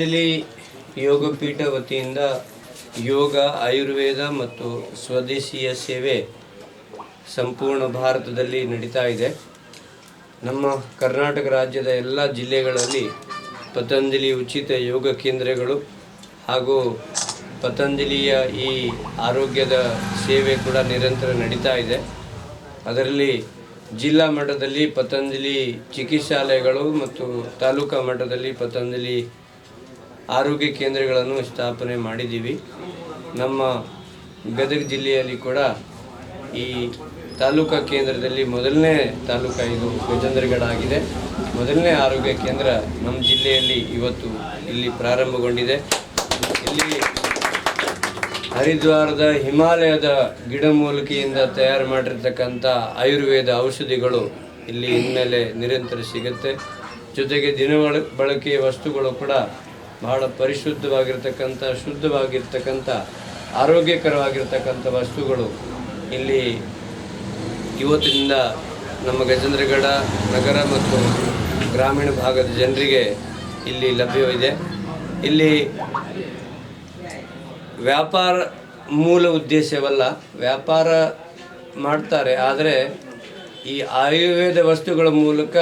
ಇಲ್ಲಿ ಯೋಗಪೀಠ ವತಿಯಿಂದ ಯೋಗ ಆಯುರ್ವೇದ ಮತ್ತು ಸ್ವದೇಶೀಯ ಸೇವೆ ಸಂಪೂರ್ಣ ಭಾರತದಲ್ಲಿ ನಡೀತಾ ಇದೆ. ನಮ್ಮ ಕರ್ನಾಟಕ ರಾಜ್ಯದ ಎಲ್ಲ ಜಿಲ್ಲೆಗಳಲ್ಲಿ ಪತಂಜಲಿ ಉಚಿತ ಯೋಗ ಕೇಂದ್ರಗಳು ಹಾಗೂ ಪತಂಜಲಿಯ ಈ ಆರೋಗ್ಯದ ಸೇವೆ ಕೂಡ ನಿರಂತರ ನಡೀತಾ ಇದೆ. ಅದರಲ್ಲಿ ಜಿಲ್ಲಾ ಮಟ್ಟದಲ್ಲಿ ಪತಂಜಲಿ ಚಿಕಿತ್ಸಾಲಯಗಳು ಮತ್ತು ತಾಲೂಕಾ ಮಟ್ಟದಲ್ಲಿ ಪತಂಜಲಿ ಆರೋಗ್ಯ ಕೇಂದ್ರಗಳನ್ನು ಸ್ಥಾಪನೆ ಮಾಡಿದ್ದೀವಿ. ನಮ್ಮ ಗದಗ ಜಿಲ್ಲೆಯಲ್ಲಿ ಕೂಡ ಈ ತಾಲೂಕಾ ಕೇಂದ್ರದಲ್ಲಿ ಮೊದಲನೇ ತಾಲೂಕಾ ಇದು ಗಜೇಂದ್ರಗಡ ಆಗಿದೆ. ಮೊದಲನೇ ಆರೋಗ್ಯ ಕೇಂದ್ರ ನಮ್ಮ ಜಿಲ್ಲೆಯಲ್ಲಿ ಇವತ್ತು ಇಲ್ಲಿ ಪ್ರಾರಂಭಗೊಂಡಿದೆ. ಇಲ್ಲಿ ಹರಿದ್ವಾರದ ಹಿಮಾಲಯದ ಗಿಡಮೂಲಿಕೆಯಿಂದ ತಯಾರು ಮಾಡಿರ್ತಕ್ಕಂಥ ಆಯುರ್ವೇದ ಔಷಧಿಗಳು ಇಲ್ಲಿ ಇನ್ಮೇಲೆ ನಿರಂತರ ಸಿಗುತ್ತೆ. ಜೊತೆಗೆ ಬಳಕೆಯ ವಸ್ತುಗಳು ಕೂಡ ಬಹಳ ಪರಿಶುದ್ಧವಾಗಿರ್ತಕ್ಕಂಥ ಶುದ್ಧವಾಗಿರ್ತಕ್ಕಂಥ ಆರೋಗ್ಯಕರವಾಗಿರ್ತಕ್ಕಂಥ ವಸ್ತುಗಳು ಇಲ್ಲಿ ಇವತ್ತಿನಿಂದ ನಮ್ಮ ಗಜೇಂದ್ರಗಡ ನಗರ ಮತ್ತು ಗ್ರಾಮೀಣ ಭಾಗದ ಜನರಿಗೆ ಇಲ್ಲಿ ಲಭ್ಯವಿದೆ. ಇಲ್ಲಿ ವ್ಯಾಪಾರ ಮೂಲ ಉದ್ದೇಶವಲ್ಲ, ವ್ಯಾಪಾರ ಮಾಡ್ತಾರೆ, ಆದರೆ ಈ ಆಯುರ್ವೇದ ವಸ್ತುಗಳ ಮೂಲಕ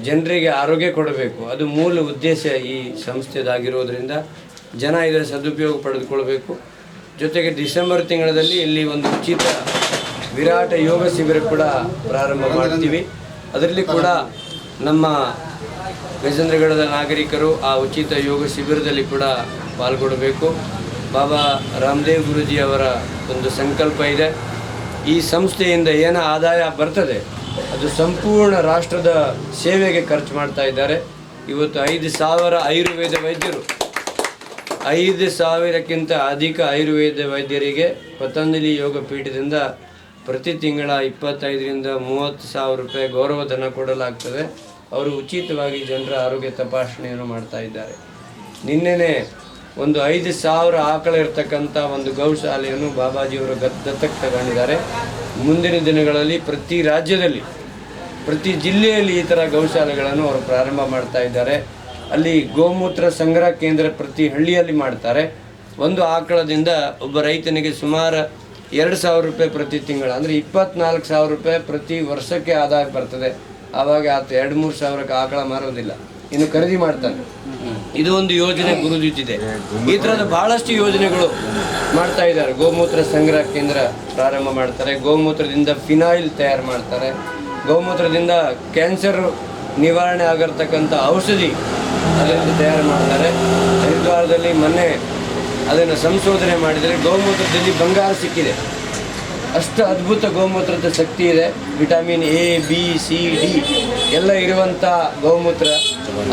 ಜನರಿಗೆ ಆರೋಗ್ಯ ಕೊಡಬೇಕು, ಅದು ಮೂಲ ಉದ್ದೇಶ ಈ ಸಂಸ್ಥೆದಾಗಿರೋದ್ರಿಂದ ಜನ ಇದರ ಸದುಪಯೋಗ ಪಡೆದುಕೊಳ್ಬೇಕು. ಜೊತೆಗೆ ಡಿಸೆಂಬರ್ ತಿಂಗಳಲ್ಲಿ ಇಲ್ಲಿ ಒಂದು ಉಚಿತ ವಿರಾಟ ಯೋಗ ಶಿಬಿರ ಕೂಡ ಪ್ರಾರಂಭ ಮಾಡ್ತೀವಿ. ಅದರಲ್ಲಿ ಕೂಡ ನಮ್ಮ ಗಜೇಂದ್ರಗಡದ ನಾಗರಿಕರು ಆ ಉಚಿತ ಯೋಗ ಶಿಬಿರದಲ್ಲಿ ಕೂಡ ಪಾಲ್ಗೊಳ್ಳಬೇಕು. ಬಾಬಾ ರಾಮದೇವ್ ಗುರೂಜಿ ಅವರ ಒಂದು ಸಂಕಲ್ಪ ಇದೆ, ಈ ಸಂಸ್ಥೆಯಿಂದ ಏನು ಆದಾಯ ಬರ್ತದೆ ಅದು ಸಂಪೂರ್ಣ ರಾಷ್ಟ್ರದ ಸೇವೆಗೆ ಖರ್ಚು ಮಾಡ್ತಾ ಇದ್ದಾರೆ. ಇವತ್ತು 5,000 ಆಯುರ್ವೇದ ವೈದ್ಯರು, 5,000ಕ್ಕಿಂತ ಅಧಿಕ ಆಯುರ್ವೇದ ವೈದ್ಯರಿಗೆ ಪತಂಜಲಿ ಯೋಗ ಪೀಠದಿಂದ ಪ್ರತಿ ತಿಂಗಳ 25,000ರಿಂದ 30,000 ರೂಪಾಯಿ ಗೌರವಧನ ಕೊಡಲಾಗ್ತದೆ. ಅವರು ಉಚಿತವಾಗಿ ಜನರ ಆರೋಗ್ಯ ತಪಾಸಣೆಯನ್ನು ಮಾಡ್ತಾ ಇದ್ದಾರೆ. ನಿನ್ನೆನೇ ಒಂದು 5,000 ಆಕಳ ಇರ್ತಕ್ಕಂಥ ಒಂದು ಗೌಶಾಲೆಯನ್ನು ಬಾಬಾಜಿಯವರು ದತ್ತಕ್ಕೆ ತಗೊಂಡಿದ್ದಾರೆ. ಮುಂದಿನ ದಿನಗಳಲ್ಲಿ ಪ್ರತಿ ರಾಜ್ಯದಲ್ಲಿ ಪ್ರತಿ ಜಿಲ್ಲೆಯಲ್ಲಿ ಈ ಥರ ಗೌಶಾಲೆಗಳನ್ನು ಅವರು ಪ್ರಾರಂಭ ಮಾಡ್ತಾ ಇದ್ದಾರೆ. ಅಲ್ಲಿ ಗೋಮೂತ್ರ ಸಂಗ್ರಹ ಕೇಂದ್ರ ಪ್ರತಿ ಹಳ್ಳಿಯಲ್ಲಿ ಮಾಡ್ತಾರೆ. ಒಂದು ಆಕಳದಿಂದ ಒಬ್ಬ ರೈತನಿಗೆ ಸುಮಾರು 2,000 ರೂಪಾಯಿ ಪ್ರತಿ ತಿಂಗಳು, ಅಂದರೆ 24,000 ರೂಪಾಯಿ ಪ್ರತಿ ವರ್ಷಕ್ಕೆ ಆದಾಯ ಬರ್ತದೆ. ಆವಾಗ ಆತ 2-3 ಸಾವಿರಕ್ಕೆ ಆಕಳ ಮಾರೋದಿಲ್ಲ, ಇನ್ನು ಖರೀದಿ ಮಾಡ್ತಾನೆ. ಇದು ಒಂದು ಯೋಜನೆ ಗುರುದಿದೆ. ಈ ಥರದ ಬಹಳಷ್ಟು ಯೋಜನೆಗಳು ಮಾಡ್ತಾ ಇದ್ದಾರೆ. ಗೋಮೂತ್ರ ಸಂಗ್ರಹ ಕೇಂದ್ರ ಪ್ರಾರಂಭ ಮಾಡ್ತಾರೆ. ಗೋಮೂತ್ರದಿಂದ ಫಿನಾಯಿಲ್ ತಯಾರು ಮಾಡ್ತಾರೆ. ಗೋಮೂತ್ರದಿಂದ ಕ್ಯಾನ್ಸರ್ ನಿವಾರಣೆ ಆಗಿರ್ತಕ್ಕಂಥ ಔಷಧಿ ಅದರಿಂದ ತಯಾರು ಮಾಡ್ತಾರೆ. ಹರಿದ್ವಾರದಲ್ಲಿ ಮೊನ್ನೆ ಅದನ್ನು ಸಂಶೋಧನೆ ಮಾಡಿದರೆ ಗೋಮೂತ್ರದಲ್ಲಿ ಬಂಗಾರ ಸಿಕ್ಕಿದೆ. ಅಷ್ಟು ಅದ್ಭುತ ಗೋಮೂತ್ರದ ಶಕ್ತಿ ಇದೆ. Vitamin A, B, C, D ಎಲ್ಲ ಇರುವಂಥ ಗೋಮೂತ್ರ.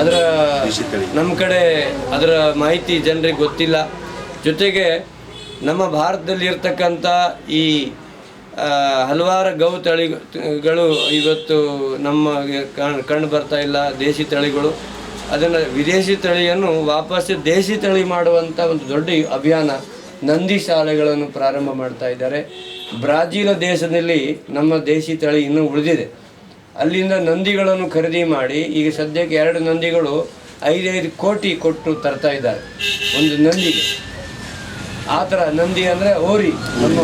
ಅದರ ನಮ್ಮ ಕಡೆ ಅದರ ಮಾಹಿತಿ ಜನರಿಗೆ ಗೊತ್ತಿಲ್ಲ. ಜೊತೆಗೆ ನಮ್ಮ ಭಾರತದಲ್ಲಿ ಇರ್ತಕ್ಕಂಥ ಈ ಹಲವಾರು ಗೌ ತಳಿಗಳು ಇವತ್ತು ನಮ್ಮ ಕಂಡು ಬರ್ತಾ ಇಲ್ಲ, ದೇಶಿ ತಳಿಗಳು. ಅದನ್ನು ವಿದೇಶಿ ತಳಿಯನ್ನು ವಾಪಸ್ ದೇಶಿ ತಳಿ ಮಾಡುವಂಥ ಒಂದು ದೊಡ್ಡ ಅಭಿಯಾನ ನಂದಿ ಶಾಲೆಗಳನ್ನು ಪ್ರಾರಂಭ ಮಾಡ್ತಾ ಇದ್ದಾರೆ. ಬ್ರಾಜಿಲ್ ದೇಶದಲ್ಲಿ ನಮ್ಮ ದೇಶಿ ತಳಿ ಇನ್ನೂ ಉಳಿದಿದೆ. ಅಲ್ಲಿಂದ ನಂದಿಗಳನ್ನು ಖರೀದಿ ಮಾಡಿ ಈಗ ಸದ್ಯಕ್ಕೆ 2 ನಂದಿಗಳು 5 ಕೋಟಿ ಕೊಟ್ಟು ತರ್ತಾ ಇದ್ದಾರೆ ಒಂದು ನಂದಿಗೆ. ಆ ಥರ ನಂದಿ ಅಂದರೆ ಓರಿ ನಮ್ಮ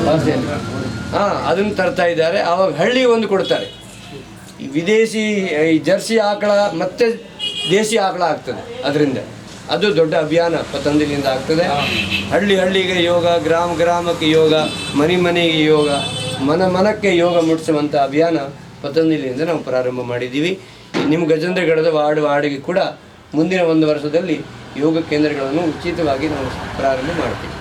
ಭಾಷೆಯಲ್ಲಿ, ಅದನ್ನು ತರ್ತಾ ಇದ್ದಾರೆ. ಆವಾಗ ಹಳ್ಳಿ ಒಂದು ಕೊಡ್ತಾರೆ. ಈ ವಿದೇಶಿ ಈ ಜರ್ಸಿ ಆಕಳ ಮತ್ತೆ ದೇಶಿ ಆಕಳ ಆಗ್ತದೆ. ಅದರಿಂದ ಅದು ದೊಡ್ಡ ಅಭಿಯಾನ ಪತಂಜಲಿಯಿಂದ ಆಗ್ತದೆ. ಹಳ್ಳಿ ಹಳ್ಳಿಗೆ ಯೋಗ, ಗ್ರಾಮ ಗ್ರಾಮಕ್ಕೆ ಯೋಗ, ಮನೆ ಮನೆಗೆ ಯೋಗ, ಮನಕ್ಕೆ ಯೋಗ ಮುಟ್ಟಿಸುವಂಥ ಅಭಿಯಾನ ಪತಂಜಲಿಯಿಂದ ನಾವು ಪ್ರಾರಂಭ ಮಾಡಿದ್ದೀವಿ. ನಿಮ್ಮ ಗಜೇಂದ್ರಗಡದ ವಾರ್ಡಿಗೆ ಕೂಡ ಮುಂದಿನ 1 ವರ್ಷದಲ್ಲಿ ಯೋಗ ಕೇಂದ್ರಗಳನ್ನು ಉಚಿತವಾಗಿ ನಾವು ಪ್ರಾರಂಭ ಮಾಡ್ತೀವಿ.